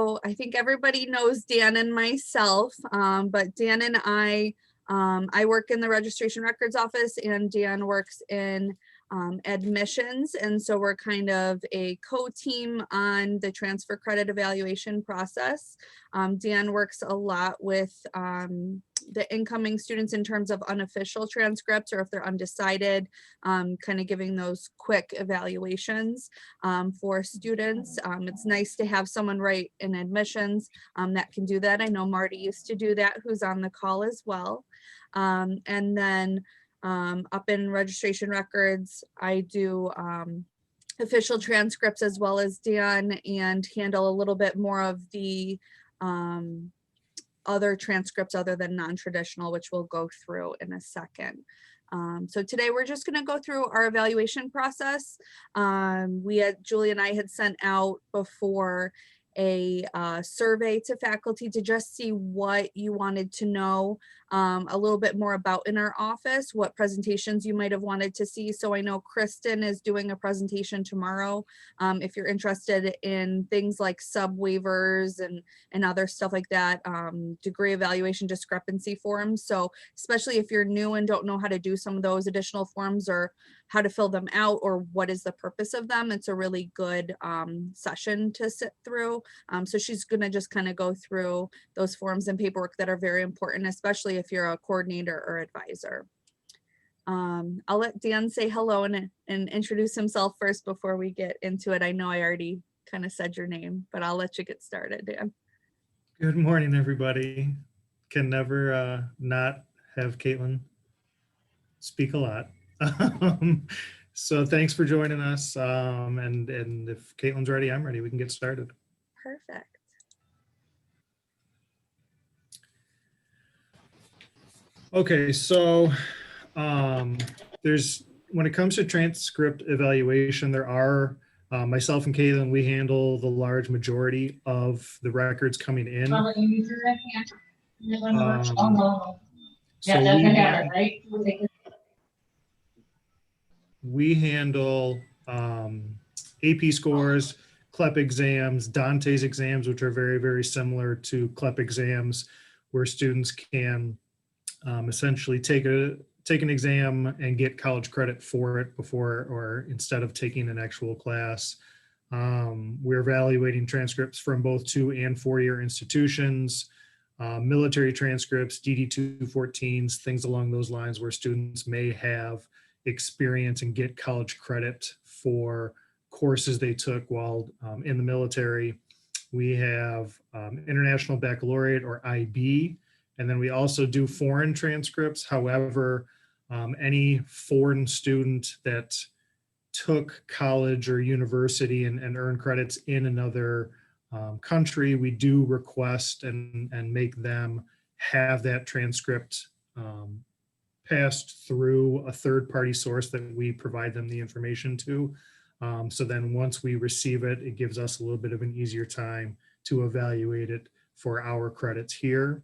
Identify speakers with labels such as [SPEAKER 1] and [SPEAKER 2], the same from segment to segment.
[SPEAKER 1] so I think everybody knows Dan and myself, but Dan and I work in the registration records office and Dan works in admissions. And so we're kind of a co-team on the transfer credit evaluation process. Dan works a lot with the incoming students in terms of unofficial transcripts, or if they're undecided, kind of giving those quick evaluations for students. It's nice to have someone right in admissions that can do that. I know Marty used to do that, who's on the call as well. And then up in registration records, I do official transcripts as well as Dan, and handle a little bit more of the other transcripts other than non-traditional, which we'll go through in a second. So today we're just going to go through our evaluation process. Julie and I had sent out before a survey to faculty to just see what you wanted to know a little bit more about in our office, what presentations you might have wanted to see. So I know Kristen is doing a presentation tomorrow. If you're interested in things like sub waivers and other stuff like that, degree evaluation discrepancy forms. So especially if you're new and don't know how to do some of those additional forms or how to fill them out or what is the purpose of them, it's a really good session to sit through. So she's going to just kind of go through those forms and paperwork that are very important, especially if you're a coordinator or advisor. I'll let Dan say hello and introduce himself first before we get into it. I know I already kind of said your name, but I'll let you get started, Dan.
[SPEAKER 2] Good morning, everybody. Can never not have Caitlin speak a lot. So thanks for joining us. And if Caitlin's ready, I'm ready. We can get started.
[SPEAKER 1] Perfect.
[SPEAKER 2] Okay, so when it comes to transcript evaluation, there are myself and Caitlin, we handle the large majority of the records coming in. We handle AP scores, CLEP exams, Dante's exams, which are very, very similar to CLEP exams, where students can essentially take an exam and get college credit for it before or instead of taking an actual class. We're evaluating transcripts from both 2- and 4-year institutions, military transcripts, DD-214s, things along those lines where students may have experience and get college credit for courses they took while in the military. We have International Baccalaureate, or IB, and then we also do foreign transcripts. However, any foreign student that took college or university and earned credits in another country, we do request and make them have that transcript passed through a third-party source that we provide them the information to. So then once we receive it, it gives us a little bit of an easier time to evaluate it for our credits here.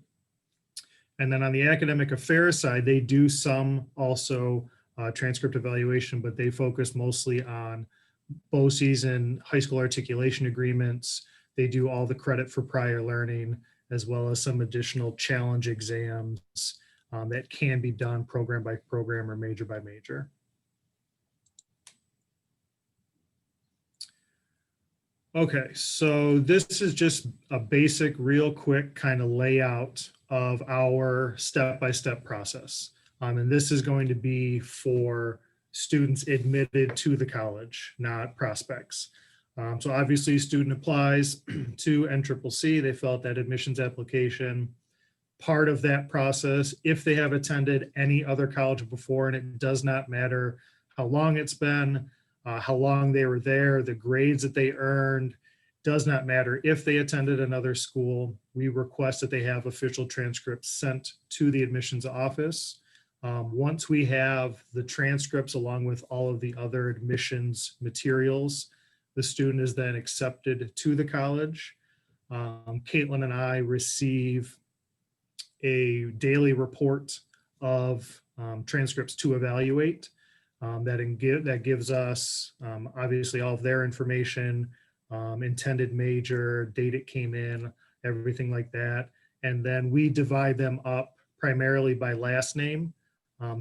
[SPEAKER 2] And then on the academic affairs side, they do some also transcript evaluation, but they focus mostly on BOCES and high school articulation agreements. They do all the credit for prior learning, as well as some additional challenge exams that can be done program by program or major by major. Okay, so this is just a basic, real quick kind of layout of our step-by-step process. And this is going to be for students admitted to the college, not prospects. So obviously, a student applies to NCCC, they fill out that admissions application. Part of that process, if they have attended any other college before, and it does not matter how long it's been, how long they were there, the grades that they earned, does not matter. If they attended another school, we request that they have official transcripts sent to the admissions office. Once we have the transcripts along with all of the other admissions materials, the student is then accepted to the college. Caitlin and I receive a daily report of transcripts to evaluate. That gives us obviously all of their information, intended major, date it came in, everything like that. And then we divide them up primarily by last name.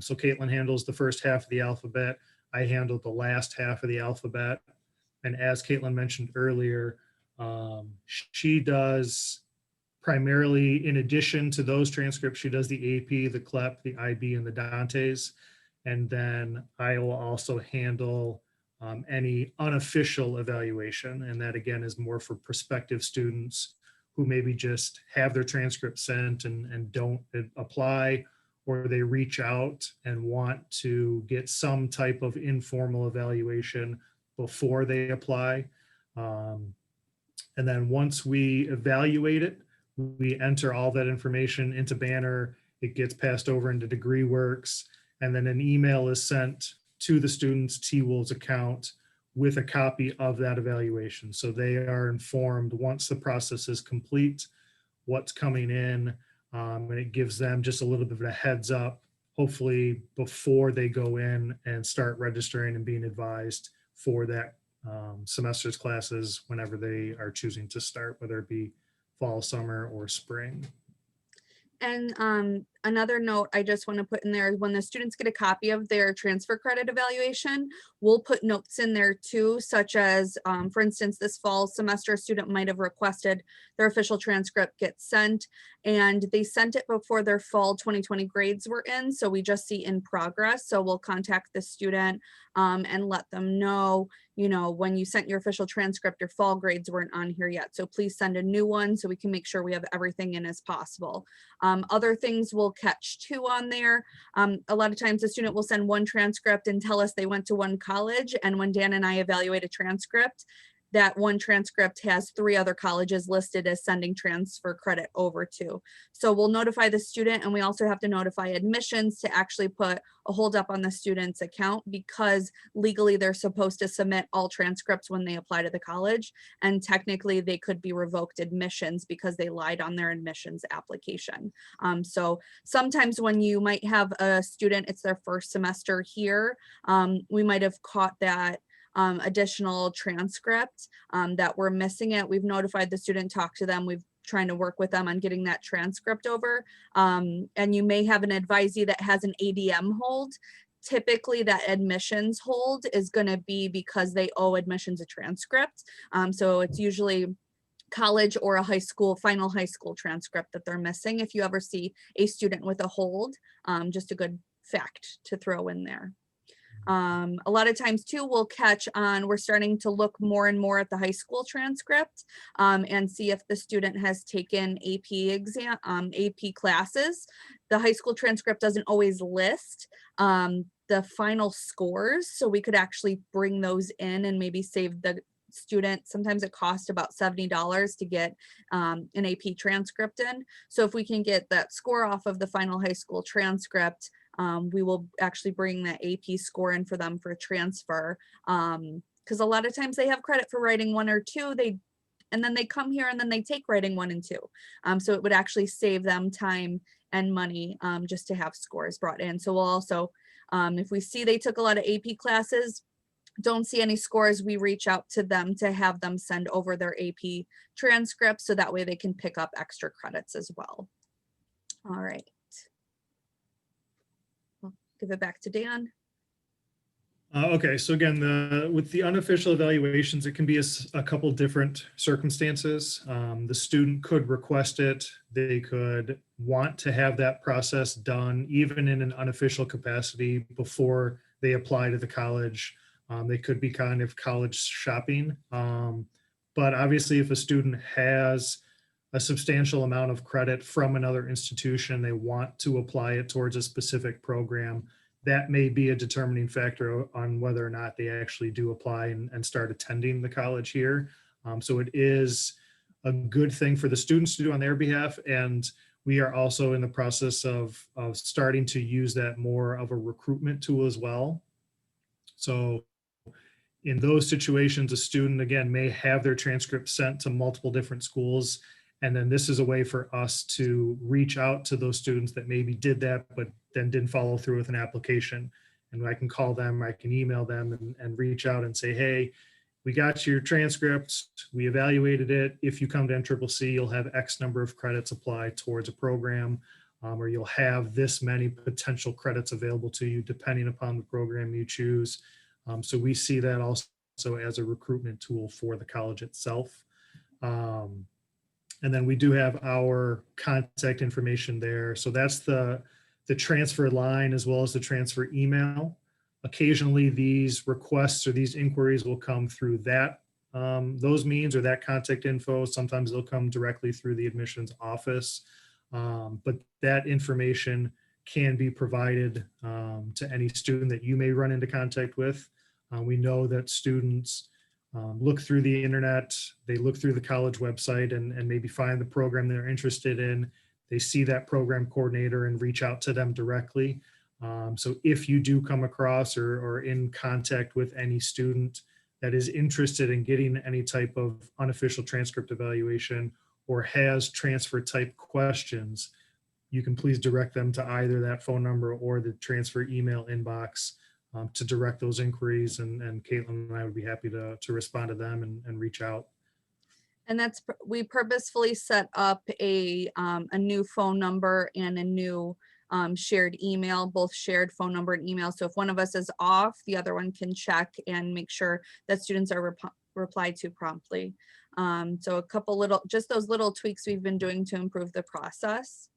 [SPEAKER 2] So Caitlin handles the first half of the alphabet. I handle the last half of the alphabet. And as Caitlin mentioned earlier, she does primarily, in addition to those transcripts, she does the AP, the CLEP, the IB, and the Dantes. And then I will also handle any unofficial evaluation. And that again is more for prospective students who maybe just have their transcript sent and don't apply, or they reach out and want to get some type of informal evaluation before they apply. And then once we evaluate it, we enter all that information into Banner. It gets passed over into DegreeWorks, and then an email is sent to the student's TWOLS account with a copy of that evaluation. So they are informed once the process is complete, what's coming in, and it gives them just a little bit of a heads up, hopefully before they go in and start registering and being advised for that semester's classes whenever they are choosing to start, whether it be fall, summer, or spring.
[SPEAKER 1] And another note I just want to put in there, when the students get a copy of their transfer credit evaluation, we'll put notes in there too, such as, for instance, this fall semester, a student might have requested their official transcript get sent, and they sent it before their fall 2020 grades were in. So we just see in progress. So we'll contact the student and let them know, you know, when you sent your official transcript, your fall grades weren't on here yet. So please send a new one so we can make sure we have everything in as possible. Other things we'll catch too on there. A lot of times the student will send one transcript and tell us they went to one college. And when Dan and I evaluate a transcript, that one transcript has 3 other colleges listed as sending transfer credit over to. So we'll notify the student, and we also have to notify admissions to actually put a hold up on the student's account, because legally they're supposed to submit all transcripts when they apply to the college. And technically they could be revoked admissions because they lied on their admissions application. So sometimes when you might have a student, it's their first semester here, we might have caught that additional transcript that we're missing it. We've notified the student, talked to them. We've trying to work with them on getting that transcript over. And you may have an advisee that has an ADM hold. Typically that admissions hold is going to be because they owe admissions a transcript. So it's usually college or a high school, final high school transcript that they're missing. If you ever see a student with a hold, just a good fact to throw in there. A lot of times too, we'll catch on, we're starting to look more and more at the high school transcript and see if the student has taken AP exam, AP classes. The high school transcript doesn't always list the final scores, so we could actually bring those in and maybe save the student. Sometimes it costs about $70 to get an AP transcript in. So if we can get that score off of the final high school transcript, we will actually bring that AP score in for them for transfer. Because a lot of times they have credit for writing 1 or 2, and then they come here and then they take writing 1 and 2. So it would actually save them time and money just to have scores brought in. So we'll also, if we see they took a lot of AP classes, don't see any scores, we reach out to them to have them send over their AP transcripts, so that way they can pick up extra credits as well. All right. I'll give it back to Dan.
[SPEAKER 2] Okay, so again, with the unofficial evaluations, it can be a couple different circumstances. The student could request it. They could want to have that process done even in an unofficial capacity before they apply to the college. They could be kind of college shopping. But obviously, if a student has a substantial amount of credit from another institution, they want to apply it towards a specific program, that may be a determining factor on whether or not they actually do apply and start attending the college here. So it is a good thing for the students to do on their behalf. And we are also in the process of starting to use that more of a recruitment tool as well. So in those situations, a student, again, may have their transcript sent to multiple different schools. And then this is a way for us to reach out to those students that maybe did that, but then didn't follow through with an application. And I can call them, I can email them and reach out and say, hey, we got your transcripts, we evaluated it. If you come to NCCC, you'll have X number of credits applied towards a program, or you'll have this many potential credits available to you depending upon the program you choose. So we see that also as a recruitment tool for the college itself. And then we do have our contact information there. So that's the transfer line as well as the transfer email. Occasionally these requests or these inquiries will come through that those means or that contact info. Sometimes they'll come directly through the admissions office. But that information can be provided to any student that you may run into contact with. We know that students look through the internet, they look through the college website and maybe find the program they're interested in. They see that program coordinator and reach out to them directly. So if you do come across or in contact with any student that is interested in getting any type of unofficial transcript evaluation or has transfer type questions, you can please direct them to either that phone number or the transfer email inbox to direct those inquiries. And Caitlin and I would be happy to respond to them and reach out.
[SPEAKER 1] And we purposefully set up a new phone number and a new shared email, both shared phone number and email. So if one of us is off, the other one can check and make sure that students are replied to promptly. So a couple just those little tweaks we've been doing to improve the process.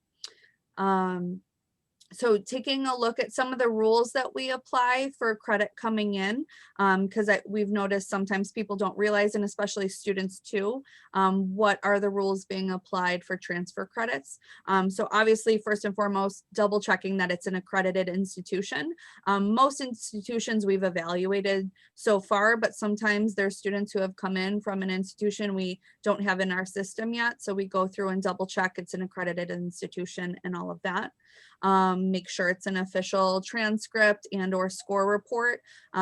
[SPEAKER 1] So taking a look at some of the rules that we apply for credit coming in, because we've noticed sometimes people don't realize, and especially students too, what are the rules being applied for transfer credits. So obviously, first and foremost, double checking that it's an accredited institution. Most institutions we've evaluated so far, but sometimes there's students who have come in from an institution we don't have in our system yet. So we go through and double check it's an accredited institution and all of that. Make sure it's an official transcript and or score report.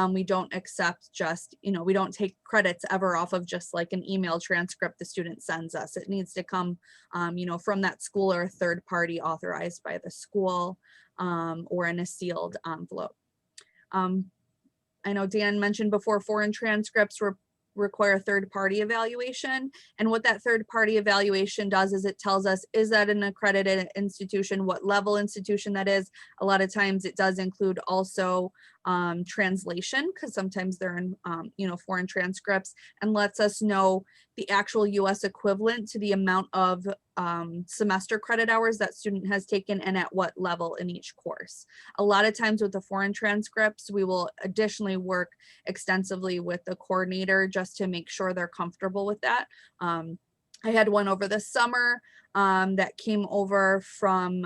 [SPEAKER 1] We don't accept just, we don't take credits ever off of just like an email transcript the student sends us. It needs to come, from that school or a third party authorized by the school or in a sealed envelope. I know Dan mentioned before, foreign transcripts require third-party evaluation. And what that third-party evaluation does is it tells us, is that an accredited institution, what level institution that is. A lot of times it does include also translation, because sometimes they're in, foreign transcripts, and lets us know the actual US equivalent to the amount of semester credit hours that student has taken and at what level in each course. A lot of times with the foreign transcripts, we will additionally work extensively with the coordinator just to make sure they're comfortable with that. I had one over the summer that came over from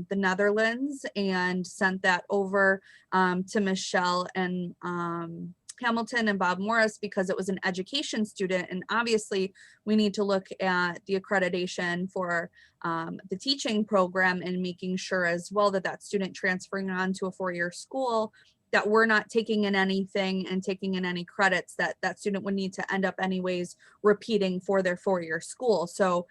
[SPEAKER 1] the Netherlands and sent that over to Michelle and Hamilton and Bob Morris because it was an education student. And obviously we need to look at the accreditation for the teaching program and making sure as well that that student transferring on to a four-year school, that we're not taking in anything and taking in any credits that that student would need to end up anyways repeating for their four-year school. So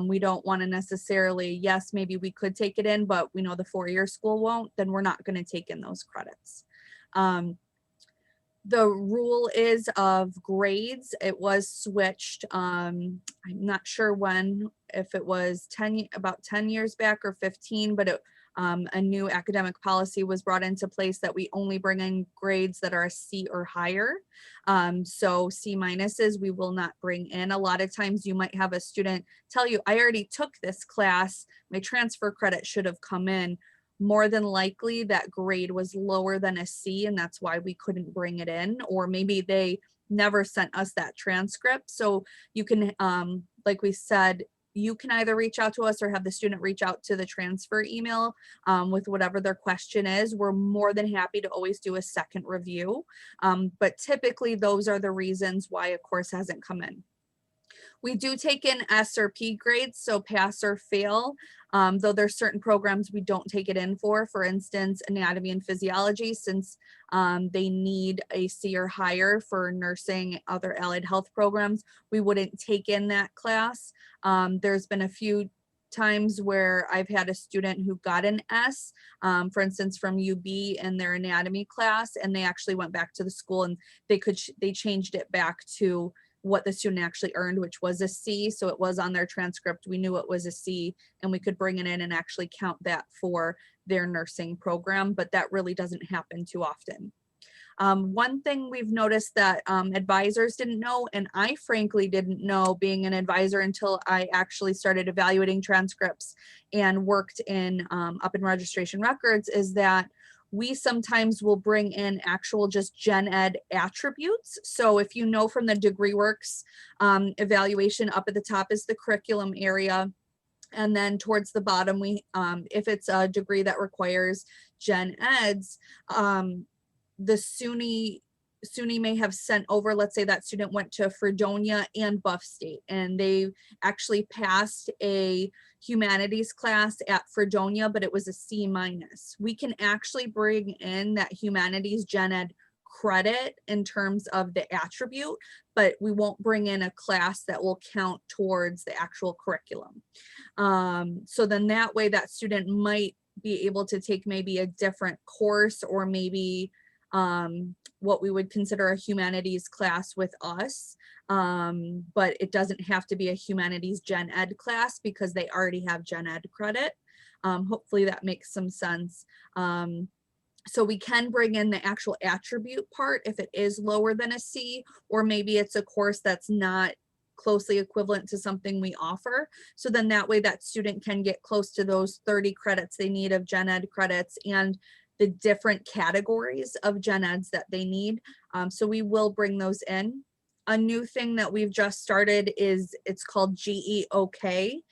[SPEAKER 1] we don't want to necessarily, yes, maybe we could take it in, but we know the four-year school won't, then we're not going to take in those credits. The rule is of grades. It was switched. I'm not sure when, if it was about 10 years back or 15, but a new academic policy was brought into place that we only bring in grades that are a C or higher. So C minuses we will not bring in. A lot of times you might have a student tell you, I already took this class, my transfer credit should have come in. More than likely that grade was lower than a C and that's why we couldn't bring it in, or maybe they never sent us that transcript. So you can, like we said, you can either reach out to us or have the student reach out to the transfer email with whatever their question is. We're more than happy to always do a second review. But typically those are the reasons why a course hasn't come in. We do take in S or P grades, so pass or fail, though there's certain programs we don't take it in for instance, anatomy and physiology, since they need a C or higher for nursing, other allied health programs, we wouldn't take in that class. There's been a few times where I've had a student who got an S, for instance, from UB in their anatomy class, and they actually went back to the school and they changed it back to what the student actually earned, which was a C. So it was on their transcript. We knew it was a C, and we could bring it in and actually count that for their nursing program, but that really doesn't happen too often. One thing we've noticed that advisors didn't know, and I frankly didn't know being an advisor until I actually started evaluating transcripts and worked in up in registration records, is that we sometimes will bring in actual just gen ed attributes. So if you know from the degree works evaluation, up at the top is the curriculum area. And then towards the bottom, we if it's a degree that requires gen eds, the SUNY may have sent over, let's say that student went to Fredonia and Buff State, and they actually passed a humanities class at Fredonia, but it was a C minus. We can actually bring in that humanities gen ed credit in terms of the attribute, but we won't bring in a class that will count towards the actual curriculum. So then that way that student might be able to take maybe a different course, or maybe what we would consider a humanities class with us, but it doesn't have to be a humanities gen ed class because they already have gen ed credit. Hopefully that makes some sense. So we can bring in the actual attribute part if it is lower than a C, or maybe it's a course that's not closely equivalent to something we offer. So then that way that student can get close to those 30 credits they need of gen ed credits and the different categories of gen eds that they need. So we will bring those in. A new thing that we've just started is it's called GEOK.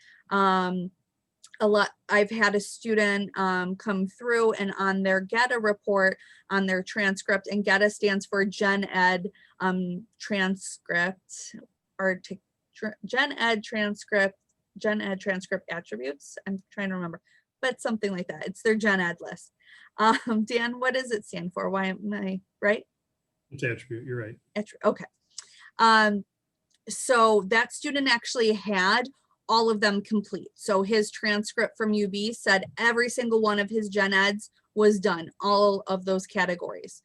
[SPEAKER 1] I've had a student come through and on their GETA report on their transcript, and GETA stands for Gen Ed transcript, or Gen Ed transcript attributes. I'm trying to remember, but something like that. It's their Gen Ed list. Dan, what does it stand for? Why am I right?
[SPEAKER 2] It's attribute, you're right.
[SPEAKER 1] Okay. So that student actually had all of them complete. So his transcript from UB said every single one of his gen eds was done, all of those categories.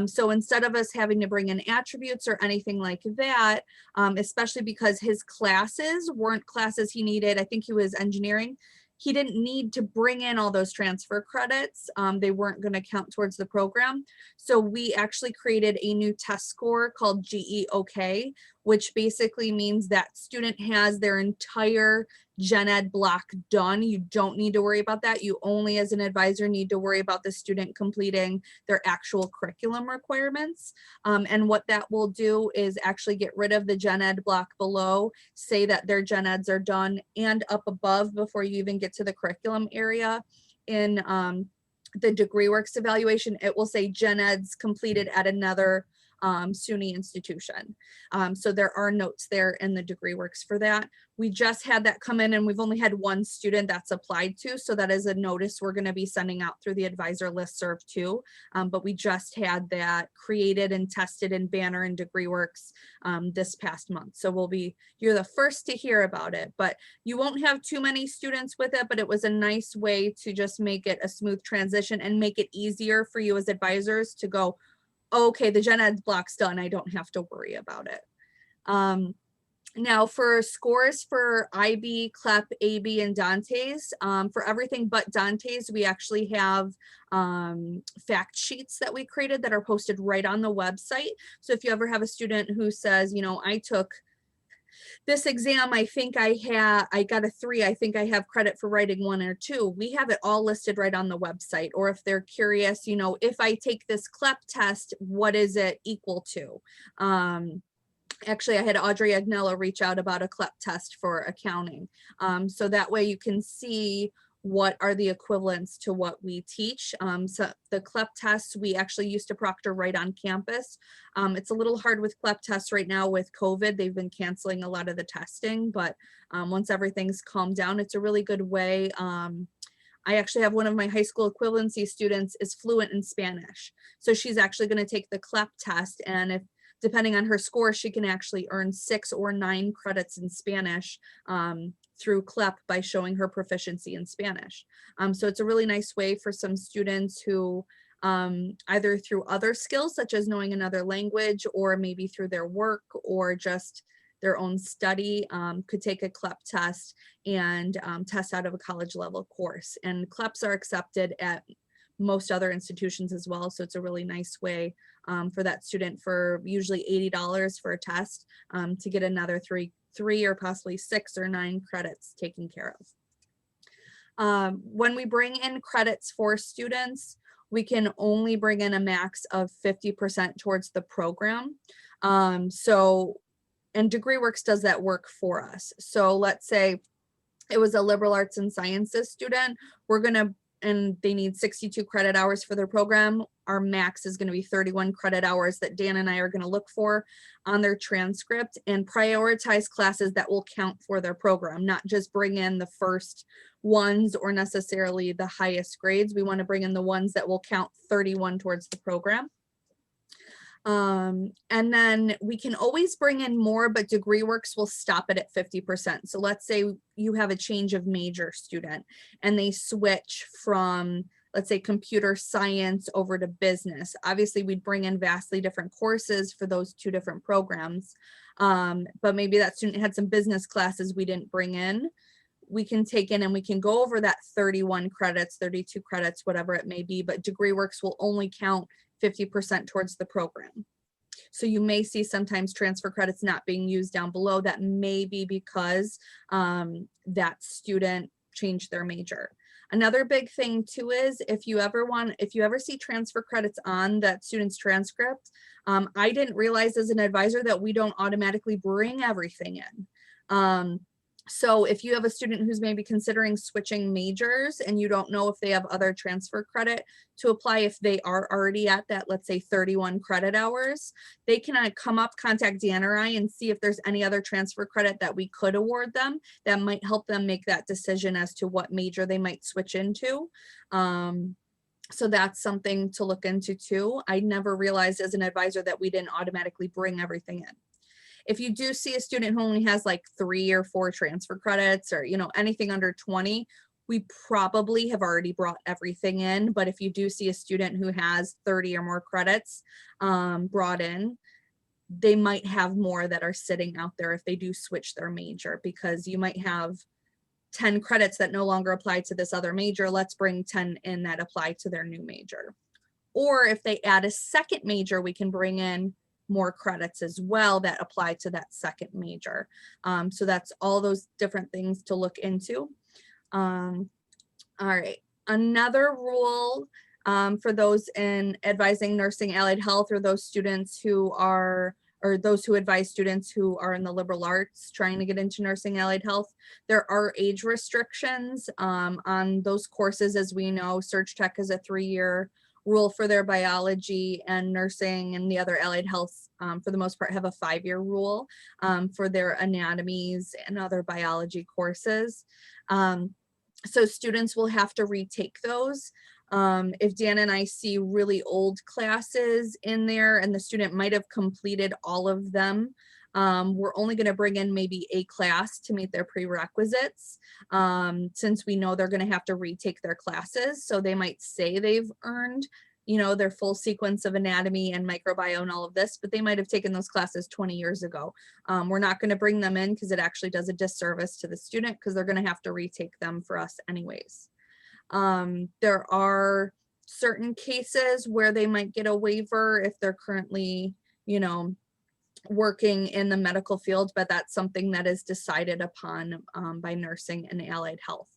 [SPEAKER 1] So instead of us having to bring in attributes or anything like that, especially because his classes weren't classes he needed, I think he was engineering, he didn't need to bring in all those transfer credits. They weren't going to count towards the program. So we actually created a new test score called GEOK, which basically means that student has their entire gen ed block done. You don't need to worry about that. You only as an advisor need to worry about the student completing their actual curriculum requirements. And what that will do is actually get rid of the gen ed block below, say that their gen eds are done, and up above before you even get to the curriculum area in the degree works evaluation, it will say gen eds completed at another SUNY institution. So there are notes there in the degree works for that. We just had that come in, and we've only had one student that's applied to. So that is a notice we're going to be sending out through the advisor listserv too. But we just had that created and tested in Banner and degree works this past month. So you're the first to hear about it, but you won't have too many students with it, but it was a nice way to just make it a smooth transition and make it easier for you as advisors to go, okay, the gen ed block's done. I don't have to worry about it. Now for scores for IB, CLEP, AB, and Dante's, for everything but Dante's, we actually have fact sheets that we created that are posted right on the website. So if you ever have a student who says, you know, I took this exam, I think I got a 3, I think I have credit for writing 1 or 2. We have it all listed right on the website. Or if they're curious, you know, if I take this CLEP test, what is it equal to? Actually, I had Audrey Agnello reach out about a CLEP test for accounting. So that way you can see what are the equivalents to what we teach. So the CLEP tests we actually used to proctor right on campus. It's a little hard with CLEP tests right now with COVID. They've been canceling a lot of the testing, but once everything's calmed down, it's a really good way. I actually have one of my high school equivalency students is fluent in Spanish. So she's actually going to take the CLEP test, and if depending on her score, she can actually earn 6 or 9 credits in Spanish through CLEP by showing her proficiency in Spanish. So it's a really nice way for some students who either through other skills such as knowing another language, or maybe through their work or just their own study, could take a CLEP test and test out of a college level course. And CLEPs are accepted at most other institutions as well. So it's a really nice way for that student, for usually $80 for a test, to get another three or possibly 6 or 9 credits taken care of. When we bring in credits for students, we can only bring in a max of 50% towards the program. And DegreeWorks does that work for us. So let's say it was a liberal arts and sciences student, and they need 62 credit hours for their program. Our max is going to be 31 credit hours that Dan and I are going to look for on their transcript and prioritize classes that will count for their program, not just bring in the first ones or necessarily the highest grades. We want to bring in the ones that will count 31 towards the program. And then we can always bring in more, but DegreeWorks will stop it at 50%. So let's say you have a change of major student and they switch from, let's say, computer science over to business. Obviously, we'd bring in vastly different courses for those 2 different programs. But maybe that student had some business classes we didn't bring in. We can take in and we can go over that 31 credits, 32 credits, whatever it may be, but DegreeWorks will only count 50% towards the program. So you may see sometimes transfer credits not being used down below. That may be because that student changed their major. Another big thing too is if you ever see transfer credits on that student's transcript, I didn't realize as an advisor that we don't automatically bring everything in. So if you have a student who's maybe considering switching majors and you don't know if they have other transfer credit to apply, if they are already at that, let's say 31 credit hours, they can come up, contact Dan or I and see if there's any other transfer credit that we could award them that might help them make that decision as to what major they might switch into. So that's something to look into too. I never realized as an advisor that we didn't automatically bring everything in. If you do see a student who only has like 3 or 4 transfer credits or, anything under 20, we probably have already brought everything in. But if you do see a student who has 30 or more credits brought in, they might have more that are sitting out there if they do switch their major, because you might have 10 credits that no longer apply to this other major. Let's bring 10 in that apply to their new major. Or if they add a second major, we can bring in more credits as well that apply to that second major. So that's all those different things to look into. All right, another rule for those in advising nursing allied health, or those students who are, or those who advise students who are in the liberal arts trying to get into nursing allied health, there are age restrictions on those courses. As we know, Surg Tech is a 3-year rule for their biology, and nursing and the other allied health for the most part have a 5-year rule for their anatomies and other biology courses. So students will have to retake those. If Dan and I see really old classes in there and the student might have completed all of them, we're only going to bring in maybe a class to meet their prerequisites, since we know they're going to have to retake their classes. So they might say they've earned, their full sequence of anatomy and microbiome and all of this, but they might have taken those classes 20 years ago. We're not going to bring them in because it actually does a disservice to the student, because they're going to have to retake them for us anyways. There are certain cases where they might get a waiver if they're currently, working in the medical field, but that's something that is decided upon by nursing and allied health.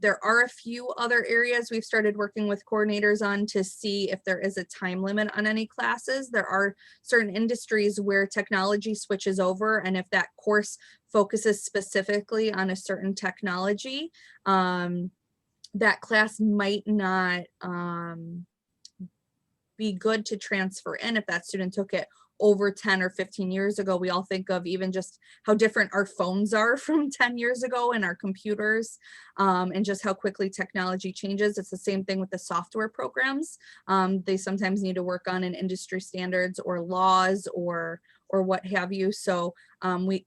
[SPEAKER 1] There are a few other areas we've started working with coordinators on to see if there is a time limit on any classes. There are certain industries where technology switches over, and if that course focuses specifically on a certain technology, that class might not be good to transfer in if that student took it over 10 or 15 years ago. We all think of even just how different our phones are from 10 years ago, and our computers, and just how quickly technology changes. It's the same thing with the software programs. They sometimes need to work on an industry standards or laws or or what have you. So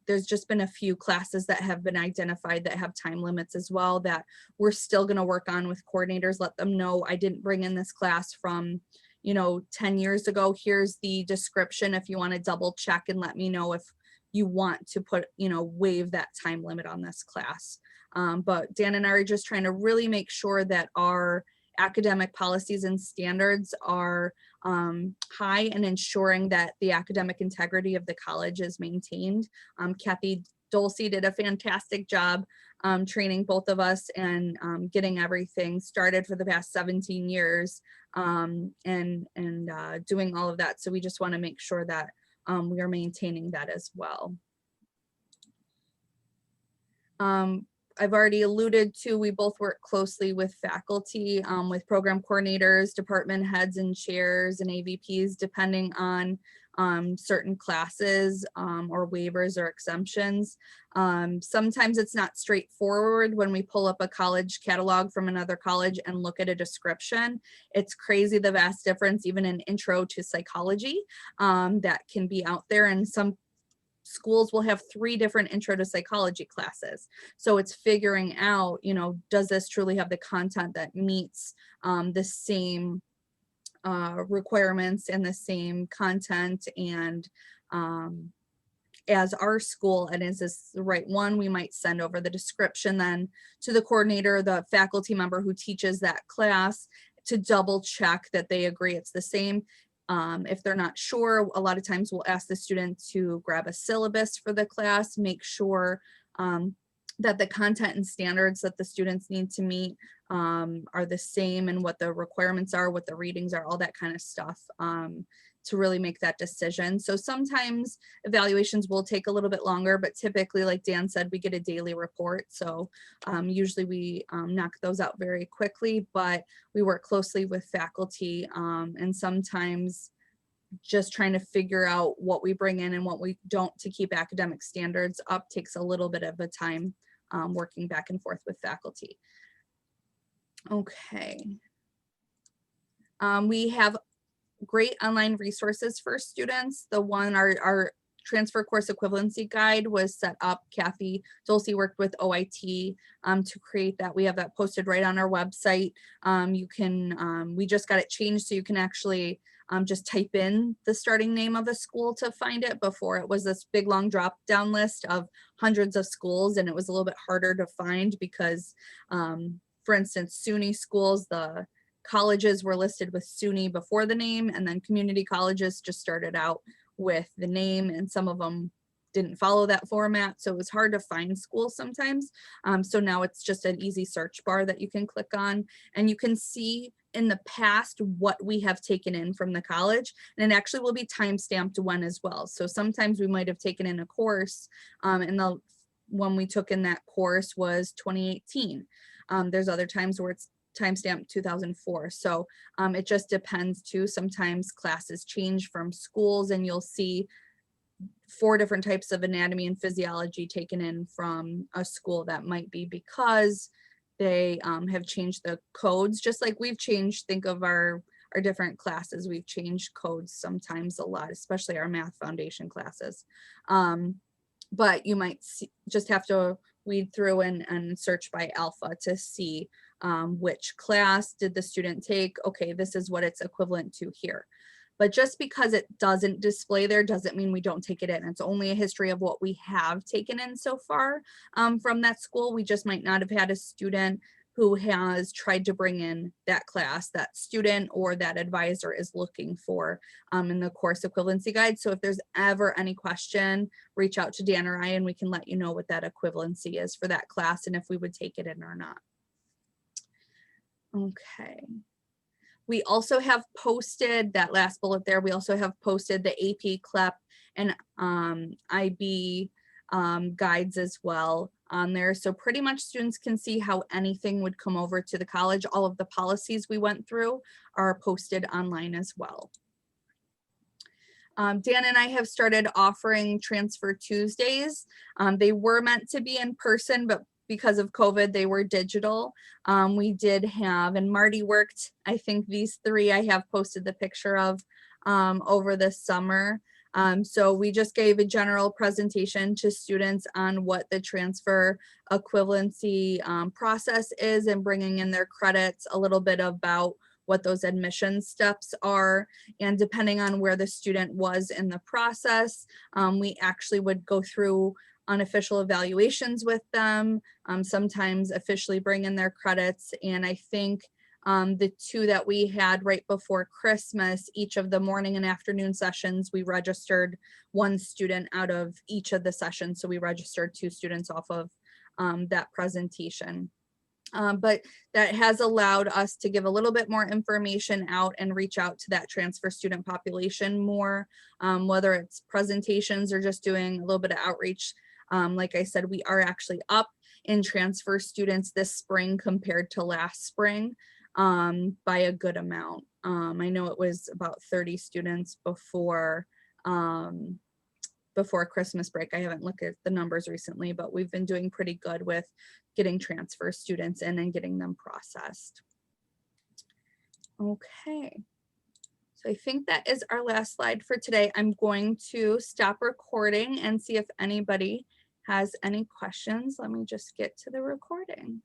[SPEAKER 1] there's just been a few classes that have been identified that have time limits as well that we're still going to work on with coordinators. Let them know I didn't bring in this class from 10 years ago. Here's the description if you want to double check and let me know if you want to put, waive that time limit on this class. But Dan and I are just trying to really make sure that our academic policies and standards are high and ensuring that the academic integrity of the college is maintained. Kathy Dulce did a fantastic job training both of us and getting everything started for the past 17 years and doing all of that. So we just want to make sure that we are maintaining that as well. I've already alluded to, we both work closely with faculty, with program coordinators, department heads and chairs and AVPs, depending on certain classes or waivers or exemptions. Sometimes it's not straightforward when we pull up a college catalog from another college and look at a description. It's crazy the vast difference, even in intro to psychology, that can be out there. And some schools will have 3 different intro to psychology classes. So it's figuring out, does this truly have the content that meets the same requirements and the same content and as our school, and is this the right one? We might send over the description then to the coordinator, the faculty member who teaches that class, to double check that they agree it's the same. If they're not sure, a lot of times we'll ask the student to grab a syllabus for the class, make sure that the content and standards that the students need to meet are the same, and what the requirements are, what the readings are, all that kind of stuff, to really make that decision. So sometimes evaluations will take a little bit longer, but typically, like Dan said, we get a daily report. So usually we knock those out very quickly, but we work closely with faculty and sometimes just trying to figure out what we bring in and what we don't to keep academic standards up takes a little bit of a time working back and forth with faculty. Okay. We have great online resources for students. The one, our transfer course equivalency guide was set up. Kathy Dulce worked with OIT to create that. We have that posted right on our website. You can, we just got it changed so you can actually just type in the starting name of a school to find it. Before, it was this big long drop down list of hundreds of schools, and it was a little bit harder to find because, for instance, SUNY schools, the colleges were listed with SUNY before the name, and then community colleges just started out with the name, and some of them didn't follow that format. So it was hard to find schools sometimes. So now it's just an easy search bar that you can click on, and you can see in the past what we have taken in from the college, and it actually will be time-stamped when as well. So sometimes we might have taken in a course and the one we took in that course was 2018. There's other times where it's timestamp 2004. So it just depends too. Sometimes classes change from schools, and you'll see 4 different types of anatomy and physiology taken in from a school. That might be because they have changed the codes, just like we've changed. Think of our different classes. We've changed codes sometimes a lot, especially our math foundation classes. But you might just have to weed through and search by alpha to see which class did the student take. Okay, this is what it's equivalent to here. But just because it doesn't display there doesn't mean we don't take it in. It's only a history of what we have taken in so far from that school. We just might not have had a student who has tried to bring in that class that student or that advisor is looking for in the course equivalency guide. So if there's ever any question, reach out to Dan or I, and we can let you know what that equivalency is for that class and if we would take it in or not. Okay. We also have posted, that last bullet there, we also have posted the AP, CLEP, and IB guides as well on there. So pretty much students can see how anything would come over to the college. All of the policies we went through are posted online as well. Dan and I have started offering Transfer Tuesdays. They were meant to be in person, but because of COVID, they were digital. We did have, and Marty worked, I think these 3 I have posted the picture of over the summer. So we just gave a general presentation to students on what the transfer equivalency process is and bringing in their credits, a little bit about what those admission steps are. And depending on where the student was in the process, we actually would go through unofficial evaluations with them, sometimes officially bring in their credits. And I think the two that we had right before Christmas, each of the morning and afternoon sessions, we registered one student out of each of the sessions. So we registered 2 students off of that presentation. But that has allowed us to give a little bit more information out and reach out to that transfer student population more, whether it's presentations or just doing a little bit of outreach. Like I said, we are actually up in transfer students this spring compared to last spring by a good amount. I know it was about 30 students before Christmas break. I haven't looked at the numbers recently, but we've been doing pretty good with getting transfer students in and getting them processed. Okay. So I think that is our last slide for today. I'm going to stop recording and see if anybody has any questions. Let me just get to the recording.